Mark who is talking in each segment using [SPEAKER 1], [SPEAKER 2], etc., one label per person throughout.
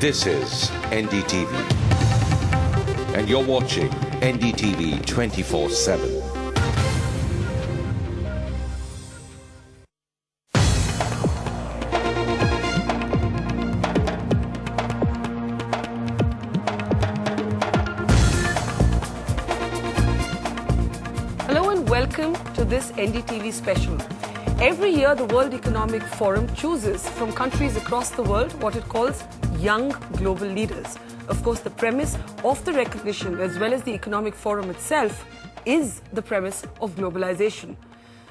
[SPEAKER 1] This is NDTV, and you're watching NDTV 24/7.
[SPEAKER 2] Hello and welcome to this NDTV special. Every year, the World Economic Forum chooses from countries across the world what it calls young global leaders. Of course, the premise of the recognition, as well as the Economic Forum itself, is the premise of globalization.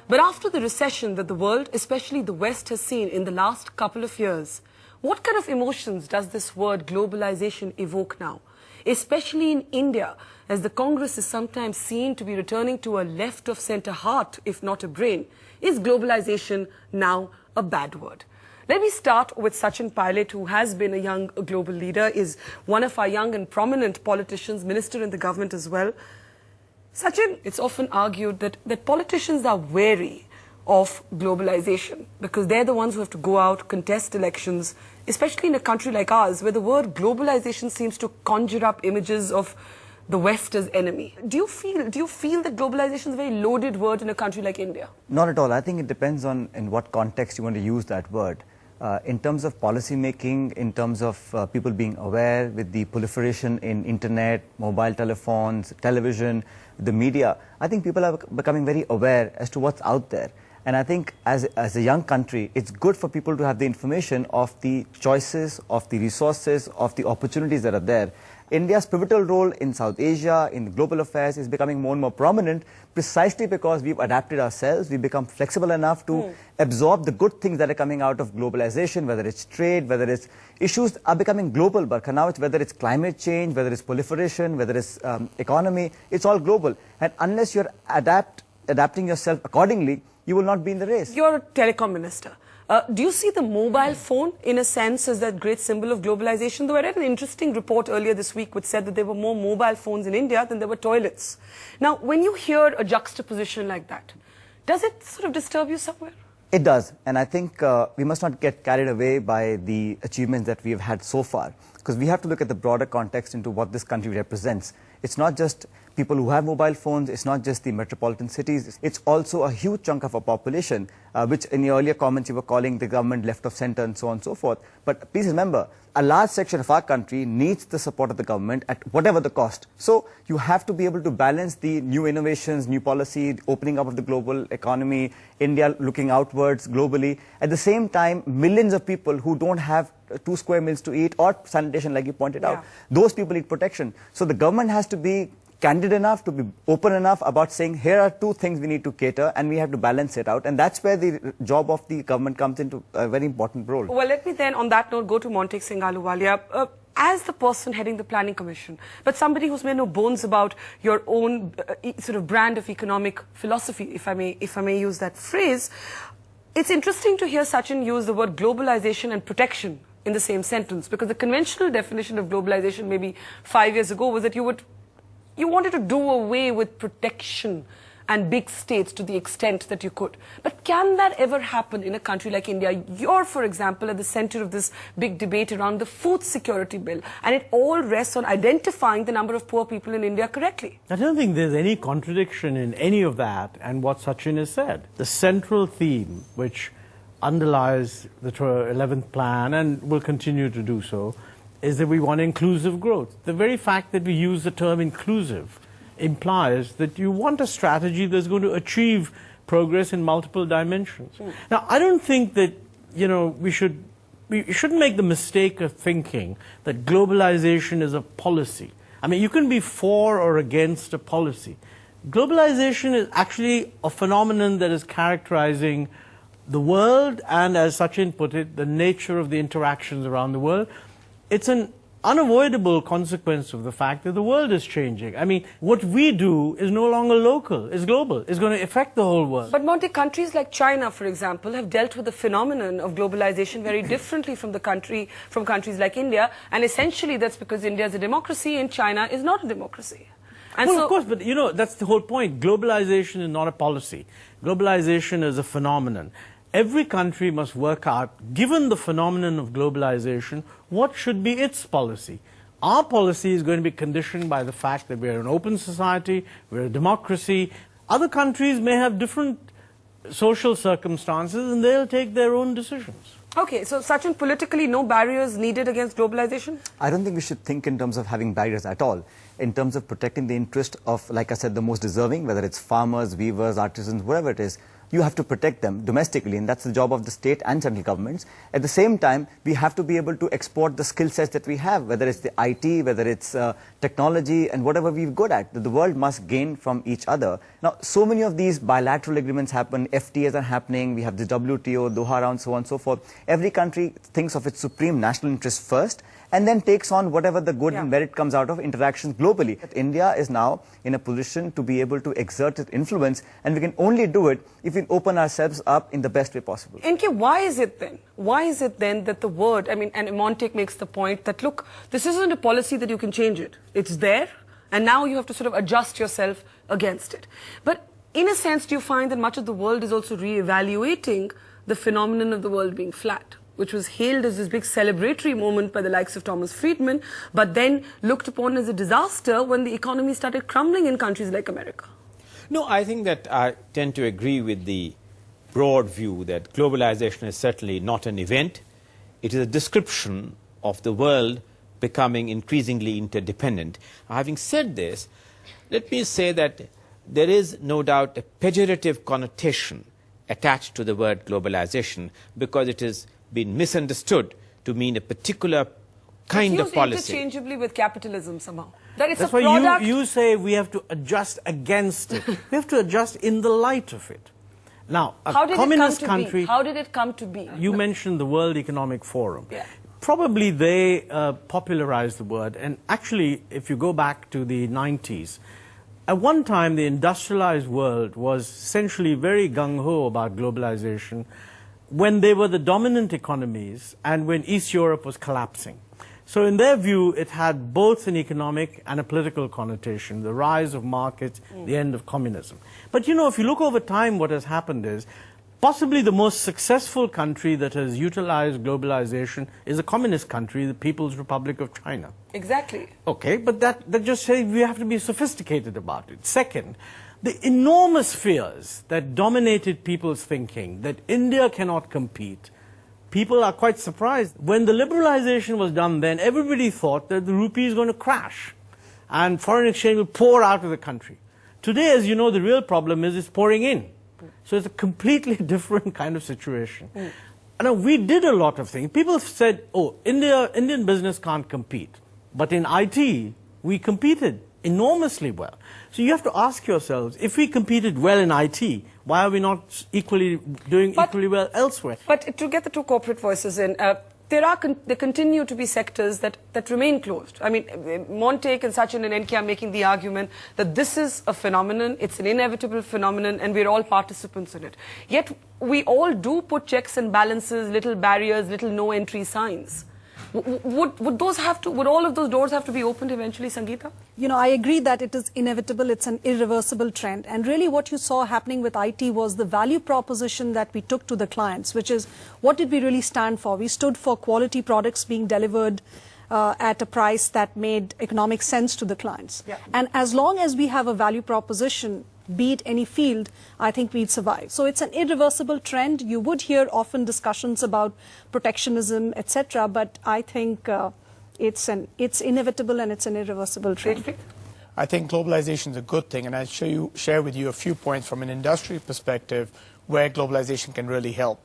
[SPEAKER 2] But after the recession that the world, especially the West, has seen in the last couple of years, what kind of emotions does this word globalization evoke now? Especially in India, as the Congress is sometimes seen to be returning to a left-of-center heart, if not a brain. Is globalization now a bad word? Let me start with Sachin Pilot, who has been a young global leader, is one of our young and prominent politicians, minister in the government as well. Sachin, it's often argued that politicians are wary of globalization because they're the ones who have to go out, contest elections, especially in a country like ours, where the word globalization seems to conjure up images of the West as enemy. Do you feel that globalization is a very loaded word in a country like India?
[SPEAKER 3] Not at all. I think it depends on in what context you want to use that word. In terms of policy making, in terms of people being aware with the proliferation in internet, mobile telephones, television, the media, I think people are becoming very aware as to what's out there. And I think as a young country, it's good for people to have the information of the choices, of the resources, of the opportunities that are there. India's pivotal role in South Asia, in global affairs, is becoming more and more prominent precisely because we've adapted ourselves. We've become flexible enough to absorb the good things that are coming out of globalization, whether it's trade, whether it's issues are becoming global. But now, whether it's climate change, whether it's proliferation, whether it's economy, it's all global. And unless you're adapting yourself accordingly, you will not be in the race.
[SPEAKER 2] You're a telecom minister. Do you see the mobile phone, in a sense, as that great symbol of globalization? Though I read an interesting report earlier this week which said that there were more mobile phones in India than there were toilets. Now, when you hear a juxtaposition like that, does it sort of disturb you somewhere?
[SPEAKER 3] It does. And I think we must not get carried away by the achievements that we have had so far, because we have to look at the broader context into what this country represents. It's not just people who have mobile phones, it's not just the metropolitan cities, it's also a huge chunk of our population, which in your earlier comments you were calling the government left of center and so on and so forth. But please remember, a large section of our country needs the support of the government at whatever the cost. So you have to be able to balance the new innovations, new policy, opening up of the global economy, India looking outwards globally. At the same time, millions of people who don't have 2 square meals to eat or sanitation, like you pointed out, those people need protection. So the government has to be candid enough, to be open enough about saying, here are 2 things we need to cater, and we have to balance it out. And that's where the job of the government comes into a very important role.
[SPEAKER 2] Well, let me then, on that note, go to Montek Singh Ahluwalia. As the person heading the Planning Commission, but somebody who's made no bones about your own sort of brand of economic philosophy, if I may use that phrase, it's interesting to hear Sachin use the word globalization and protection in the same sentence, because the conventional definition of globalization maybe 5 years ago was that you wanted to do away with protection and big states to the extent that you could. But can that ever happen in a country like India? You're, for example, at the center of this big debate around the food security bill, and it all rests on identifying the number of poor people in India correctly.
[SPEAKER 4] I don't think there's any contradiction in any of that and what Sachin has said. The central theme, which underlies the 11th plan and will continue to do so, is that we want inclusive growth. The very fact that we use the term inclusive implies that you want a strategy that's going to achieve progress in multiple dimensions. Now, I don't think that, we shouldn't make the mistake of thinking that globalization is a policy. I mean, you can be for or against a policy. Globalization is actually a phenomenon that is characterizing the world and, as Sachin put it, the nature of the interactions around the world. It's an unavoidable consequence of the fact that the world is changing. I mean, what we do is no longer local, it's global. It's going to affect the whole world.
[SPEAKER 2] But Monty, countries like China, for example, have dealt with the phenomenon of globalization very differently from countries like India. And essentially that's because India is a democracy and China is not a democracy. And
[SPEAKER 4] well, of course, but that's the whole point. Globalization is not a policy. Globalization is a phenomenon. every country must work out, given the phenomenon of globalization, what should be its policy. Our policy is going to be conditioned by the fact that we're an open society, we're a democracy. Other countries may have different social circumstances and they'll take their own decisions.
[SPEAKER 2] Okay, so Sachin, politically no barriers needed against globalization?
[SPEAKER 3] I don't think we should think in terms of having barriers at all. In terms of protecting the interest of, like I said, the most deserving, whether it's farmers, weavers, artisans, whatever it is, you have to protect them domestically, and that's the job of the state and central governments. At the same time, we have to be able to export the skill sets that we have, whether it's the IT, whether it's technology, and whatever we're good at. The world must gain from each other. Now, so many of these bilateral agreements happen, FTAs are happening, we have the WTO, Doha round, so on and so forth. Every country thinks of its supreme national interest first, and then takes on whatever the good and merit comes out of interactions globally. India is now in a position to be able to exert its influence, and we can only do it if we open ourselves up in the best way possible.
[SPEAKER 2] NK, why is it then that the word, I mean, and Montek makes the point that, look, this isn't a policy that you can change it. It's there, and now you have to sort of adjust yourself against it. But in a sense, do you find that much of the world is also re-evaluating the phenomenon of the world being flat, which was hailed as this big celebratory moment by the likes of Thomas Friedman, but then looked upon as a disaster when the economy started crumbling in countries like America?
[SPEAKER 5] No, I think that I tend to agree with the broad view that globalization is certainly not an event. It is a description of the world becoming increasingly interdependent. Having said this, let me say that there is no doubt a pejorative connotation attached to the word globalization because it is been misunderstood to mean a particular kind of policy.
[SPEAKER 2] It's used interchangeably with capitalism somehow. That it's
[SPEAKER 4] That's
[SPEAKER 2] a
[SPEAKER 4] why
[SPEAKER 2] product.
[SPEAKER 4] you say we have to adjust against it. We have to adjust in the light of it. Now, a communist country...
[SPEAKER 2] How did it come to be?
[SPEAKER 4] You mentioned the World Economic Forum.
[SPEAKER 2] Yeah.
[SPEAKER 4] Probably they popularized the word. And actually, if you go back to the 90s, at one time the industrialized world was essentially very gung-ho about globalization when they were the dominant economies and when East Europe was collapsing. So in their view, it had both an economic and a political connotation, the rise of markets, the end of communism. But you know, if you look over time, what has happened is possibly the most successful country that has utilized globalization is a communist country, the People's Republic of China.
[SPEAKER 2] Exactly.
[SPEAKER 4] Okay, but that just says we have to be sophisticated about it. Second, the enormous fears that dominated people's thinking, that India cannot compete, people are quite surprised. When the liberalization was done then, everybody thought that the rupee is going to crash and foreign exchange will pour out of the country. Today, as you know, the real problem is it's pouring in. So it's a completely different kind of situation. Now, we did a lot of things. People said, oh, Indian business can't compete. But in IT, we competed enormously well. So you have to ask yourselves, if we competed well in IT, why are we not equally well elsewhere?
[SPEAKER 2] But to get the two corporate voices in, there continue to be sectors that remain closed. I mean, Montek and Sachin and NK are making the argument that this is a phenomenon, it's an inevitable phenomenon, and we're all participants in it. Yet we all do put checks and balances, little barriers, little no entry signs. Would all of those doors have to be opened eventually, Sangeeta?
[SPEAKER 6] You know, I agree that it is inevitable, it's an irreversible trend. And really what you saw happening with IT was the value proposition that we took to the clients, which is what did we really stand for? We stood for quality products being delivered at a price that made economic sense to the clients. Yeah. And as long as we have a value proposition, be it any field, I think we'd survive. So it's an irreversible trend. You would hear often discussions about protectionism, etc., but I think it's inevitable and it's an irreversible trend.
[SPEAKER 7] I think globalization is a good thing, and I'll share with you a few points from an industry perspective where globalization can really help.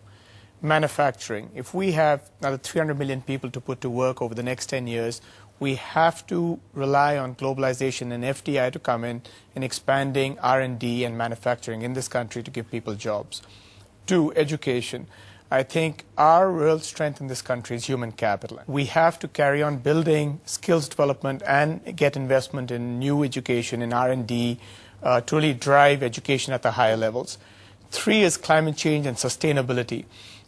[SPEAKER 7] Manufacturing. If we have another 300 million people to put to work over the next 10 years, we have to rely on globalization and FDI to come in and expanding R&D and manufacturing in this country to give people jobs. 2, education. I think our real strength in this country is human capital. We have to carry on building skills development and get investment in new education, in R&D, to really drive education at the higher levels. 3 is climate change and sustainability.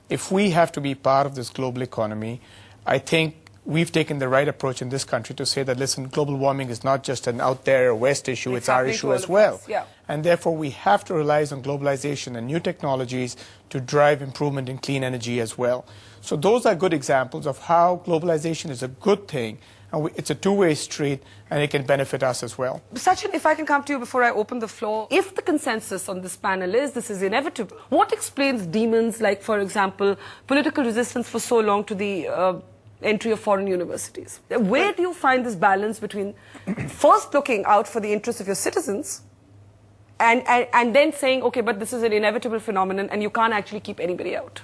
[SPEAKER 7] If we have to be part of this global economy, I think we've taken the right approach in this country to say that, listen, global warming is not just an out there West issue, it's our issue as well.
[SPEAKER 2] Yeah.
[SPEAKER 7] And therefore, we have to rely on globalization and new technologies to drive improvement in clean energy as well. So those are good examples of how globalization is a good thing, and it's a two-way street, and it can benefit us as well.
[SPEAKER 2] Sachin, if I can come to you before I open the floor, if the consensus on this panel is this is inevitable, what explains demons like, for example, political resistance for so long to the entry of foreign universities? Where do you find this balance between first looking out for the interests of your citizens and then saying, okay, but this is an inevitable phenomenon and you can't actually keep anybody out?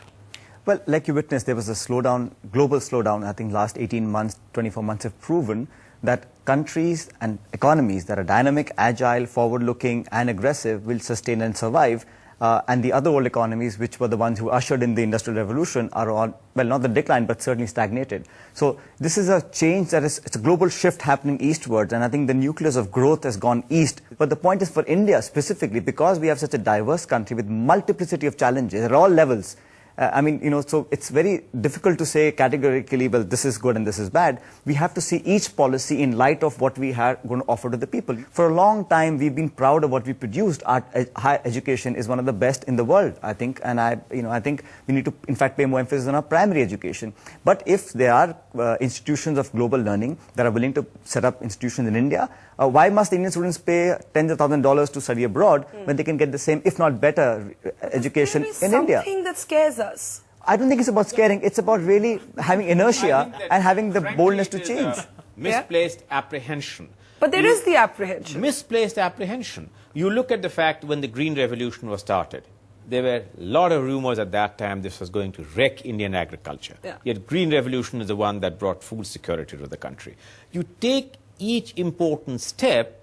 [SPEAKER 3] Well, like you witnessed, there was a slowdown, global slowdown. I think last 18 months, 24 months have proven that countries and economies that are dynamic, agile, forward-looking and aggressive will sustain and survive. And the other old economies, which were the ones who ushered in the Industrial Revolution, are on, well, not the decline, but certainly stagnated. So this is a change that is, it's a global shift happening eastwards, and I think the nucleus of growth has gone east. But the point is for India specifically, because we have such a diverse country with multiplicity of challenges at all levels, I mean, you know, so it's very difficult to say categorically, well, this is good and this is bad. We have to see each policy in light of what we are going to offer to the people. For a long time, we've been proud of what we produced. Our higher education is one of the best in the world, I think. And I think we need to, in fact, pay more emphasis on our primary education. But if there are institutions of global learning that are willing to set up institutions in India, why must Indian students pay tens of thousands of dollars to study abroad when they can get the same, if not better, education in India?
[SPEAKER 2] Something that scares us.
[SPEAKER 3] I don't think it's about scaring. It's about really having inertia and having the boldness to change.
[SPEAKER 5] Misplaced apprehension.
[SPEAKER 2] But there is the apprehension.
[SPEAKER 5] Misplaced apprehension. You look at the fact when the Green Revolution was started, there were a lot of rumors at that time this was going to wreck Indian agriculture.
[SPEAKER 2] Yeah.
[SPEAKER 5] Yet Green Revolution is the one that brought food security to the country. You take each important step,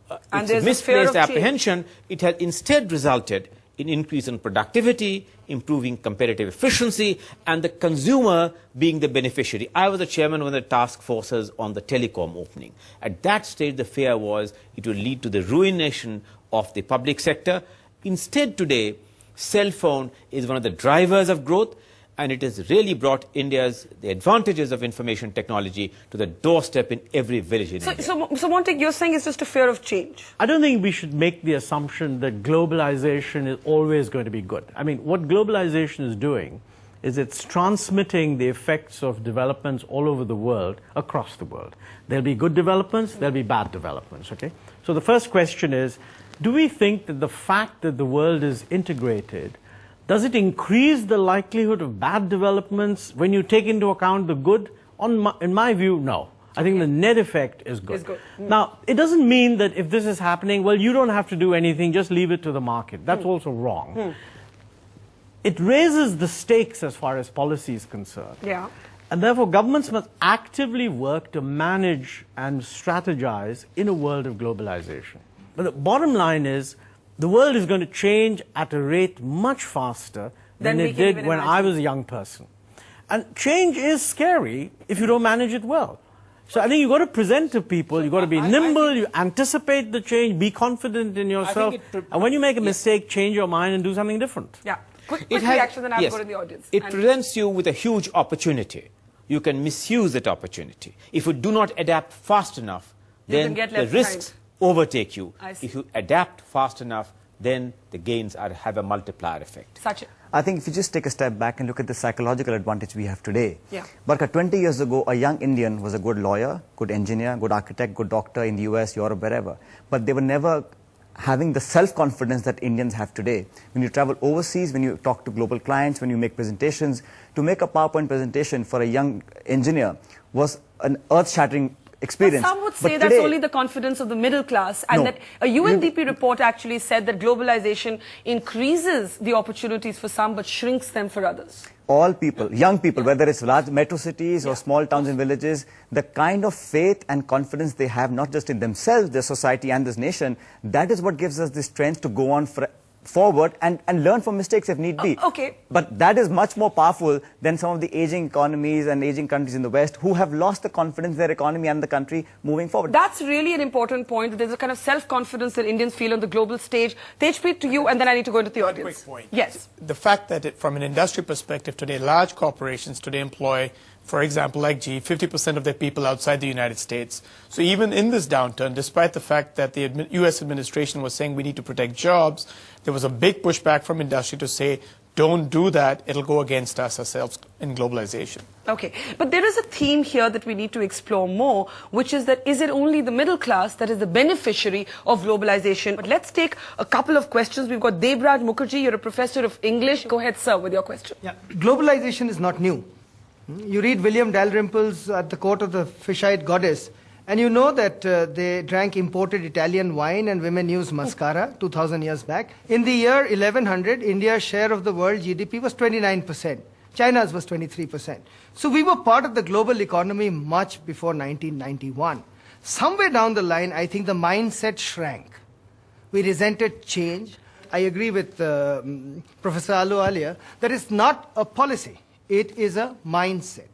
[SPEAKER 2] And
[SPEAKER 5] it's
[SPEAKER 2] there's a fear
[SPEAKER 5] misplaced
[SPEAKER 2] of change.
[SPEAKER 5] apprehension, it has instead resulted in increase in productivity, improving competitive efficiency, and the consumer being the beneficiary. I was the chairman of the task forces on the telecom opening. At that stage, the fear was it would lead to the ruination of the public sector. Instead, today, cell phone is one of the drivers of growth, and it has really brought the advantages of information technology to the doorstep in every village in India.
[SPEAKER 2] So Montek, you're saying it's just a fear of change?
[SPEAKER 4] I don't think we should make the assumption that globalization is always going to be good. I mean, what globalization is doing is it's transmitting the effects of developments all over the world, across the world. There'll be good developments, there'll be bad developments, okay? So the first question is, do we think that the fact that the world is integrated, does it increase the likelihood of bad developments when you take into account the good? In my view, no. I think the net effect is good. Now, it doesn't mean that if this is happening, well, you don't have to do anything, just leave it to the market. That's also wrong. It raises the stakes as far as policy is concerned.
[SPEAKER 2] Yeah.
[SPEAKER 4] And therefore, governments must actively work to manage and strategize in a world of globalization. But the bottom line is, the world is going to change at a rate much faster than it did when I was a young person. And change is scary if you don't manage it well. So I think you've got to present to people, you've got to be nimble, you anticipate the change, be confident in yourself, and when you make a mistake, change your mind and do something different.
[SPEAKER 2] Yeah. Quick reaction, then I'll go to the audience.
[SPEAKER 5] It presents you with a huge opportunity. You can misuse that opportunity. If you do not adapt fast enough, then the risks overtake you. If you adapt fast enough, then the gains have a multiplier effect.
[SPEAKER 2] Sachin.
[SPEAKER 3] I think if you just take a step back and look at the psychological advantage we have today.
[SPEAKER 2] Yeah.
[SPEAKER 3] Barka, 20 years ago, a young Indian was a good lawyer, good engineer, good architect, good doctor in the US, Europe, wherever. But they were never having the self-confidence that Indians have today. When you travel overseas, when you talk to global clients, when you make presentations, to make a PowerPoint presentation for a young engineer was an earth-shattering experience.
[SPEAKER 2] But some would say that's only the confidence of the middle class, and that a UNDP report actually said that globalization increases the opportunities for some but shrinks them for others.
[SPEAKER 3] All people, young people, whether it's large metro cities or small towns and villages, the kind of faith and confidence they have, not just in themselves, their society and this nation, that is what gives us the strength to go on forward and learn from mistakes if need be.
[SPEAKER 2] Okay.
[SPEAKER 3] But that is much more powerful than some of the aging economies and aging countries in the West who have lost the confidence in their economy and the country moving forward.
[SPEAKER 2] That's really an important point. There's a kind of self-confidence that Indians feel on the global stage. Tejpreet, to you, and then I need to go into the audience.
[SPEAKER 7] Quick point.
[SPEAKER 2] Yes.
[SPEAKER 7] The fact that from an industry perspective today, large corporations today employ for example, like G, 50% of their people outside the United States. So even in this downturn, despite the fact that the U.S. administration was saying we need to protect jobs, there was a big pushback from industry to say, don't do that, it'll go against us ourselves in globalization.
[SPEAKER 2] Okay, but there is a theme here that we need to explore more, which is that is it only the middle class that is the beneficiary of globalization? But let's take a couple of questions. We've got Debraj Mukherjee, you're a professor of English. Go ahead, sir, with your question.
[SPEAKER 8] Yeah. Globalization is not new. You read William Dalrymple's At the Court of the Fish-Eyed Goddess, and you know that they drank imported Italian wine and women used mascara 2,000 years back. In the year 1100, India's share of the world GDP was 29%. China's was 23%. So we were part of the global economy much before 1991. Somewhere down the line, I think the mindset shrank. We resented change. I agree with Professor Alu earlier that it's not a policy. It is a mindset.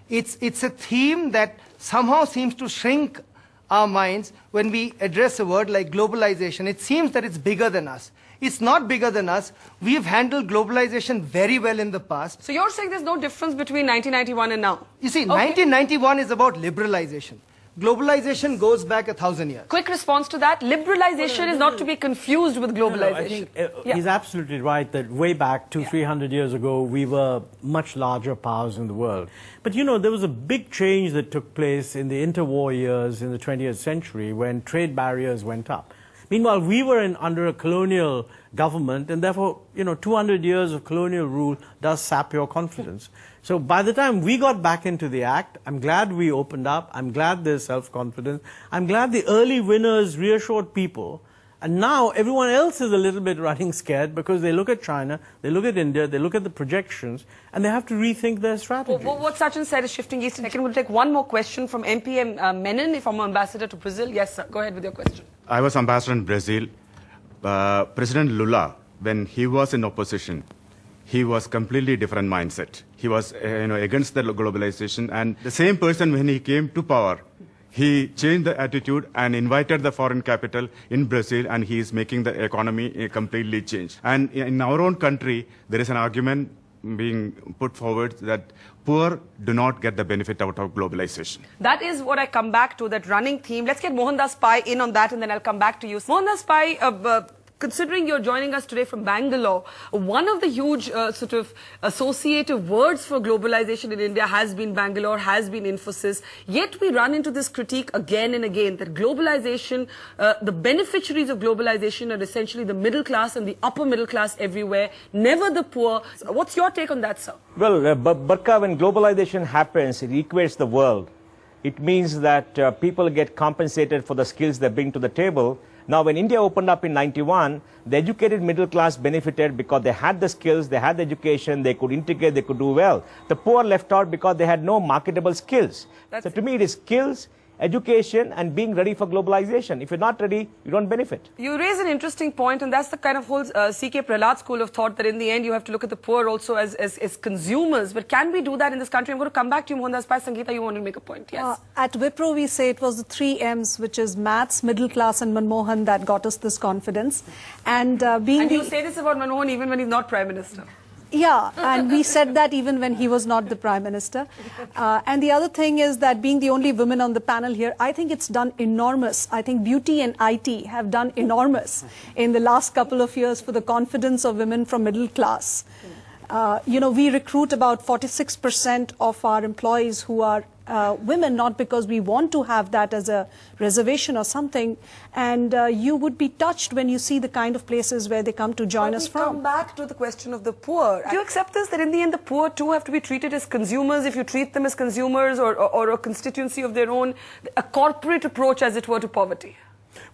[SPEAKER 8] It's a theme that somehow seems to shrink our minds when we address a word like globalization. It seems that it's bigger than us. It's not bigger than us. We've handled globalization very well in the past.
[SPEAKER 2] So you're saying there's no difference between 1991 and now?
[SPEAKER 8] You see, 1991 is about liberalization. Globalization goes back 1,000 years.
[SPEAKER 2] Quick response to that. Liberalization is not to be confused with globalization.
[SPEAKER 4] I think he's absolutely right that way back 200-300 years ago, we were much larger powers in the world. But you know, there was a big change that took place in the interwar years in the 20th century when trade barriers went up. Meanwhile, we were under a colonial government, and therefore, you know, 200 years of colonial rule does sap your confidence. So by the time we got back into the act, I'm glad we opened up. I'm glad there's self-confidence. I'm glad the early winners reassured people. And now everyone else is a little bit running scared because they look at China, they look at India, they look at the projections, and they have to rethink their strategy.
[SPEAKER 2] Well, what Sachin said is shifting east. Second, we'll take one more question from MP Menon, former ambassador to Brazil. Yes, sir. Go ahead with your question.
[SPEAKER 9] I was ambassador in Brazil. President Lula, when he was in opposition, he was completely different mindset. He was against the globalization, and the same person when he came to power, he changed the attitude and invited the foreign capital in Brazil, and he is making the economy completely change. And in our own country, there is an argument being put forward that poor do not get the benefit out of globalization.
[SPEAKER 2] That is what I come back to, that running theme. Let's get Mohandas Pai in on that, and then I'll come back to you. Mohandas Pai, considering you're joining us today from Bangalore, one of the huge sort of associative words for globalization in India has been Bangalore, has been Infosys. Yet we run into this critique again and again that globalization, the beneficiaries of globalization are essentially the middle class and the upper middle class everywhere, never the poor. What's your take on that, sir?
[SPEAKER 10] Well, Barka, when globalization happens, it equates the world. It means that people get compensated for the skills they bring to the table. Now, when India opened up in '91, the educated middle class benefited because they had the skills, they had the education, they could integrate, they could do well. The poor left out because they had no marketable skills. So to me, it is skills, education, and being ready for globalization. If you're not ready, you don't benefit.
[SPEAKER 2] You raise an interesting point, and that's the kind of whole C.K. Prahlad school of thought that in the end you have to look at the poor also as consumers. But can we do that in this country? I'm going to come back to you, Mohandas Pai. Sangeeta, you wanted to make a point. Yes.
[SPEAKER 6] At Wipro, we say it was the 3 M's, which is maths, middle class, and Manmohan, that got us this confidence. And
[SPEAKER 2] you say this about Manmohan even when he's not Prime Minister.
[SPEAKER 6] Yeah, and we said that even when he was not the Prime Minister. And the other thing is that being the only woman on the panel here, I think it's done enormous. I think beauty and IT have done enormous in the last couple of years for the confidence of women from middle class. You know, we recruit about 46% of our employees who are women, not because we want to have that as a reservation or something. And you would be touched when you see the kind of places where they come to join us from.
[SPEAKER 2] Come back to the question of the poor. Do you accept this, that in the end the poor too have to be treated as consumers? If you treat them as consumers or a constituency of their own, a corporate approach, as it were, to poverty?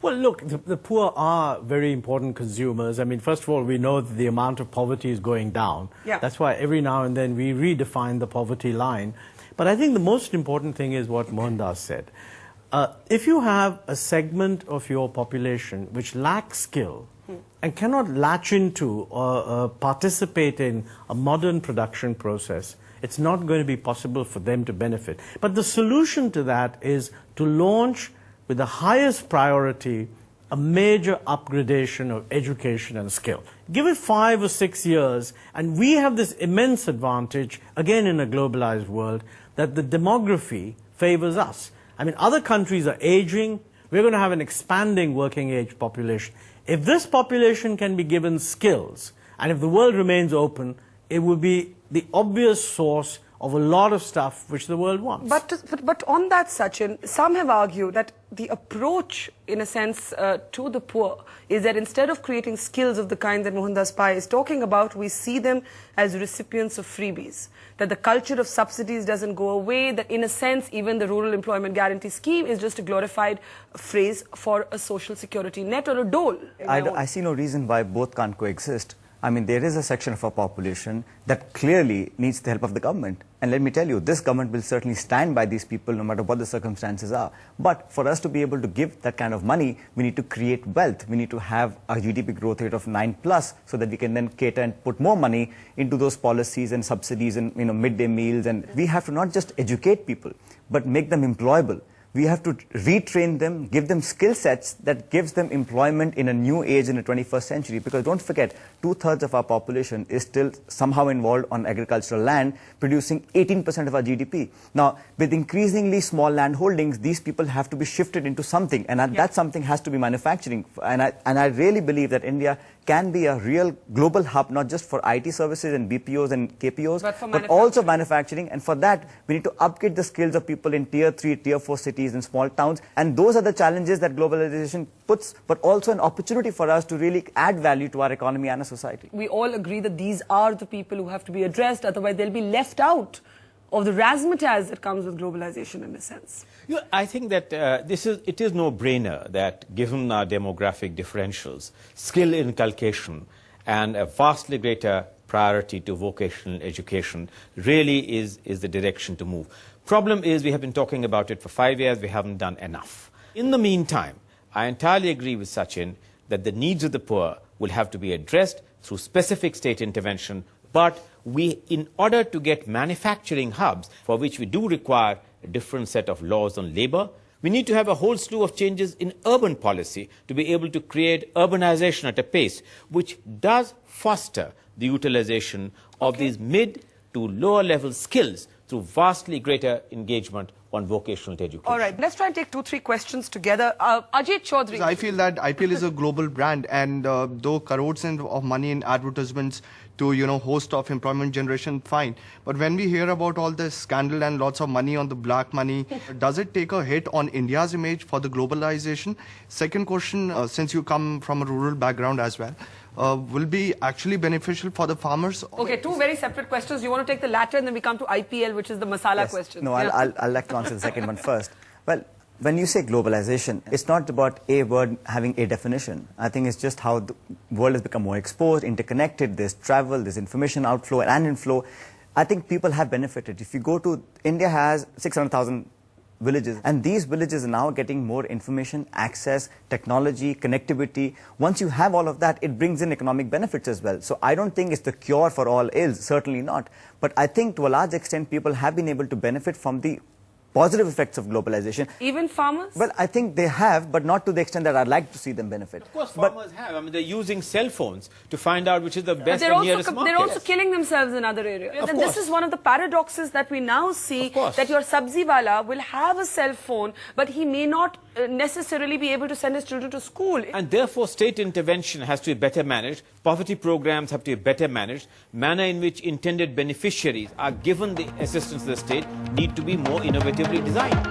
[SPEAKER 4] Well, look, the poor are very important consumers. I mean, first of all, we know that the amount of poverty is going down.
[SPEAKER 2] Yeah.
[SPEAKER 4] That's why every now and then we redefine the poverty line. But I think the most important thing is what Mohandas said. If you have a segment of your population which lacks skill and cannot latch into or participate in a modern production process, it's not going to be possible for them to benefit. But the solution to that is to launch with the highest priority a major upgradation of education and skill. Give it 5 or 6 years, and we have this immense advantage, again in a globalized world, that the demography favors us. I mean, other countries are aging. We're going to have an expanding working age population. If this population can be given skills, and if the world remains open, it will be the obvious source of a lot of stuff which the world wants.
[SPEAKER 2] But on that, Sachin, some have argued that the approach, in a sense, to the poor is that instead of creating skills of the kind that Mohandas Pai is talking about, we see them as recipients of freebies. That the culture of subsidies doesn't go away, that in a sense, even the Rural Employment Guarantee Scheme is just a glorified phrase for a social security net or a dole.
[SPEAKER 3] I see no reason why both can't coexist. I mean, there is a section of our population that clearly needs the help of the government. And let me tell you, this government will certainly stand by these people no matter what the circumstances are. But for us to be able to give that kind of money, we need to create wealth. We need to have a GDP growth rate of 9+ so that we can then cater and put more money into those policies and subsidies and midday meals. And we have to not just educate people, but make them employable. We have to retrain them, give them skill sets that gives them employment in a new age in the 21st century. Because don't forget, 2/3 of our population is still somehow involved on agricultural land, producing 18% of our GDP. Now, with increasingly small land holdings, these people have to be shifted into something, and that something has to be manufacturing. And I really believe that India can be a real global hub, not just for IT services and BPOs and KPOs, but also manufacturing. And for that, we need to upgrade the skills of people in Tier 3, Tier 4 cities and small towns. And those are the challenges that globalization puts, but also an opportunity for us to really add value to our economy and our society.
[SPEAKER 2] We all agree that these are the people who have to be addressed, otherwise they'll be left out of the razzmatazz that comes with globalization in a sense.
[SPEAKER 5] I think that it is no-brainer that given our demographic differentials, skill inculcation and a vastly greater priority to vocational education really is the direction to move. Problem is, we have been talking about it for 5 years, we haven't done enough. In the meantime, I entirely agree with Sachin that the needs of the poor will have to be addressed through specific state intervention, but in order to get manufacturing hubs, for which we do require a different set of laws on labor, we need to have a whole slew of changes in urban policy to be able to create urbanization at a pace which does foster the utilization of these mid to lower level skills through vastly greater engagement on vocational education.
[SPEAKER 2] All right, let's try and take 2-3 questions together. Ajay Chaudhary.
[SPEAKER 11] I feel that IPL is a global brand, and though crores of money in advertisements to host of employment generation, fine. But when we hear about all this scandal and lots of money on the black money, does it take a hit on India's image for the globalization? Second question, since you come from a rural background as well, will be actually beneficial for the farmers?
[SPEAKER 2] Okay, 2 very separate questions. You want to take the latter and then we come to IPL, which is the masala question.
[SPEAKER 3] No, I'll like to answer the second one first. Well, when you say globalization, it's not about a word having a definition. I think it's just how the world has become more exposed, interconnected. There's travel, there's information outflow and inflow. I think people have benefited. If you go to, India has 600,000 villages, and these villages are now getting more information, access, technology, connectivity. Once you have all of that, it brings in economic benefits as well. So I don't think it's the cure for all ills, certainly not. But I think to a large extent, people have been able to benefit from the positive effects of globalization.
[SPEAKER 2] Even farmers?
[SPEAKER 3] Well, I think they have, but not to the extent that I'd like to see them benefit.
[SPEAKER 5] Of course, farmers have. I mean, they're using cell phones to find out which is the best and nearest market.
[SPEAKER 2] They're also killing themselves in other areas. And this is one of the paradoxes that we now see, that your sabzi wala will have a cell phone, but he may not necessarily be able to send his children to school.
[SPEAKER 5] And therefore, state intervention has to be better managed. Poverty programs have to be better managed. Manner in which intended beneficiaries are given the assistance of the state need to be more innovatively designed.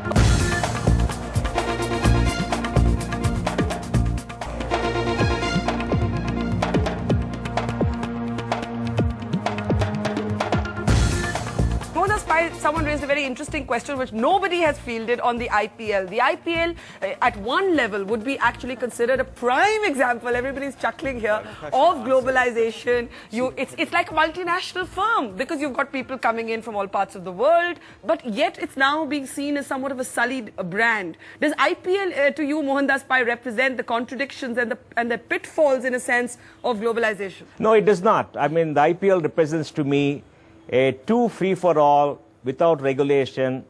[SPEAKER 2] Someone raised a very interesting question which nobody has fielded on the IPL. The IPL at one level would be actually considered a prime example, everybody's chuckling here, of globalization. It's like a multinational firm because you've got people coming in from all parts of the world, but yet it's now being seen as somewhat of a sullied brand. Does IPL to you, Mohandas Pai, represent the contradictions and the pitfalls in a sense of globalization?
[SPEAKER 10] No, it does not. I mean, the IPL represents to me a too free-for-all, without regulation,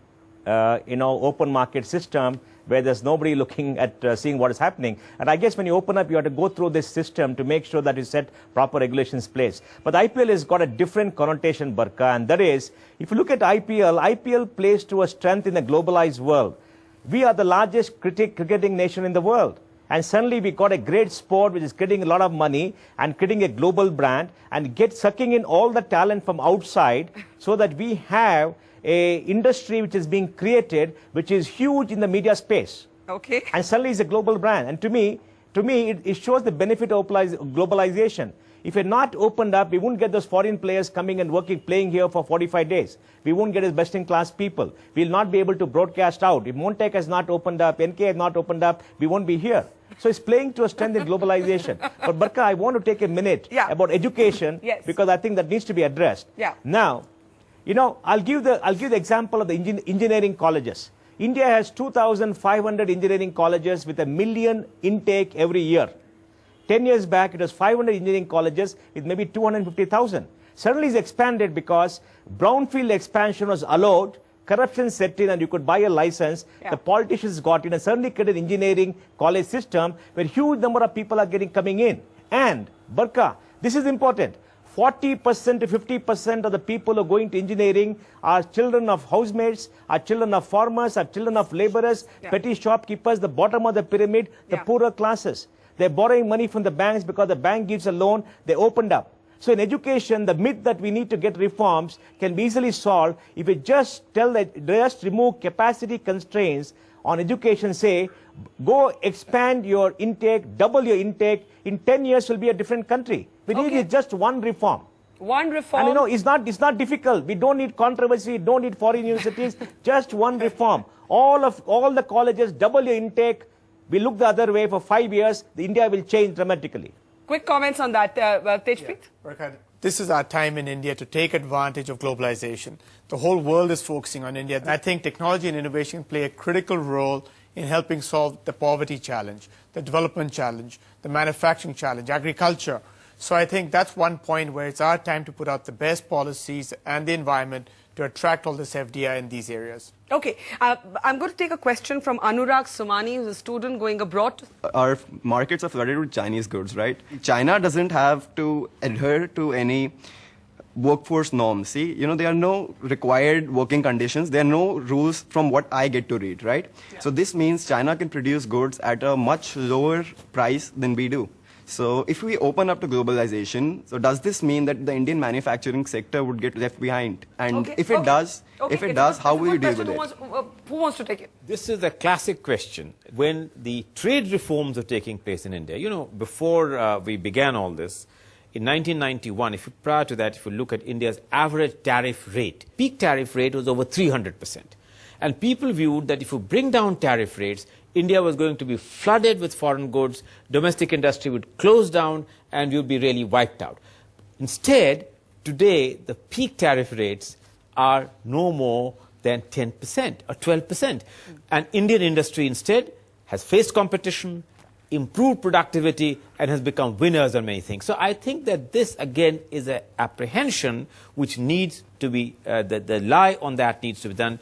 [SPEAKER 10] open market system where there's nobody looking at seeing what is happening. And I guess when you open up, you have to go through this system to make sure that you set proper regulations in place. But the IPL has got a different connotation, Barka, and that is, if you look at IPL plays to a strength in a globalized world. We are the largest cricketing nation in the world. And suddenly we got a great sport which is getting a lot of money and creating a global brand and sucking in all the talent from outside so that we have a industry which is being created which is huge in the media space.
[SPEAKER 2] Okay.
[SPEAKER 10] And suddenly it's a global brand. And to me it shows the benefit of globalization. If we're not opened up, we won't get those foreign players coming and playing here for 45 days. We won't get as best-in-class people. We'll not be able to broadcast out. If Montec has not opened up, NK has not opened up, we won't be here. So it's playing to a strength in globalization. But Barka, I want to take a minute about education because I think that needs to be addressed. Now, I'll give the example of the engineering colleges. India has 2,500 engineering colleges with 1 million intake every year. 10 years back, it was 500 engineering colleges with maybe 250,000. Suddenly it's expanded because brownfield expansion was allowed, corruption set in and you could buy a license, the politicians got in and suddenly created an engineering college system where huge number of people are coming in. And, Barka, this is important. 40% to 50% of the people who are going to engineering are children of housemates, are children of farmers, are children of laborers, petty shopkeepers, the bottom of the pyramid, the poorer classes. They're borrowing money from the banks because the bank gives a loan, they opened up. So in education, the myth that we need to get reforms can be easily solved if we just just remove capacity constraints on education, say, go expand your intake, double your intake, in 10 years will be a different country. We need just one reform.
[SPEAKER 2] One reform.
[SPEAKER 10] And it's not difficult. We don't need controversy, don't need foreign universities, just one reform. All the colleges, double your intake. We look the other way for 5 years, India will change dramatically.
[SPEAKER 2] Quick comments on that, Tejpreet?
[SPEAKER 7] This is our time in India to take advantage of globalization. The whole world is focusing on India. I think technology and innovation play a critical role in helping solve the poverty challenge, the development challenge, the manufacturing challenge, agriculture. So I think that's one point where it's our time to put out the best policies and the environment to attract all this FDI in these areas.
[SPEAKER 2] Okay, I'm going to take a question from Anurag Sumani, who's a student going abroad.
[SPEAKER 12] Our markets are flooded with Chinese goods, right? China doesn't have to adhere to any workforce norms. See, there are no required working conditions. There are no rules from what I get to read, right? So this means China can produce goods at a much lower price than we do. So if we open up to globalization, so does this mean that the Indian manufacturing sector would get left behind? And if it does, how will you deal with it?
[SPEAKER 2] Who wants to take it?
[SPEAKER 5] This is a classic question. When the trade reforms are taking place in India, before we began all this, in 1991, prior to that, if you look at India's average tariff rate, peak tariff rate was over 300%. And people viewed that if you bring down tariff rates, India was going to be flooded with foreign goods, domestic industry would close down, and we would be really wiped out. Instead, today, the peak tariff rates are no more than 10% or 12%. And Indian industry instead has faced competition, improved productivity, and has become winners on many things. So I think that this, again, is an apprehension which needs to be, the lie on that needs to be done.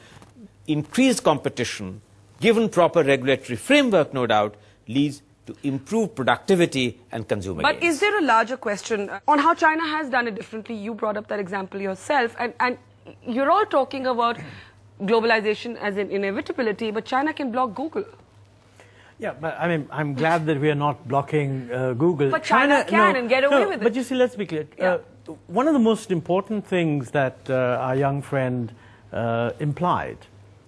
[SPEAKER 5] Increased competition, given proper regulatory framework, no doubt, leads to improved productivity and consumer
[SPEAKER 2] But
[SPEAKER 5] gains.
[SPEAKER 2] is there a larger question on how China has done it differently? You brought up that example yourself, and you're all talking about globalization as an inevitability, but China can block Google.
[SPEAKER 4] Yeah, but I mean, I'm glad that we are not blocking Google.
[SPEAKER 2] But China can and get away with it.
[SPEAKER 4] But you see, let's be clear. One of the most important things that our young friend implied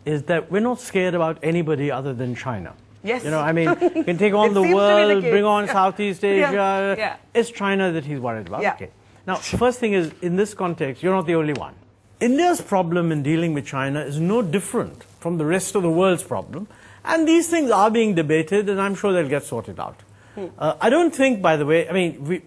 [SPEAKER 4] is that we're not scared about anybody other than China.
[SPEAKER 2] Yes.
[SPEAKER 4] I mean, you can take on the world, bring on Southeast Asia. It's China that he's worried about. Okay. Now, first thing is, in this context, you're not the only one. India's problem in dealing with China is no different from the rest of the world's problem. And these things are being debated, and I'm sure they'll get sorted out. I don't think, by the way, I mean,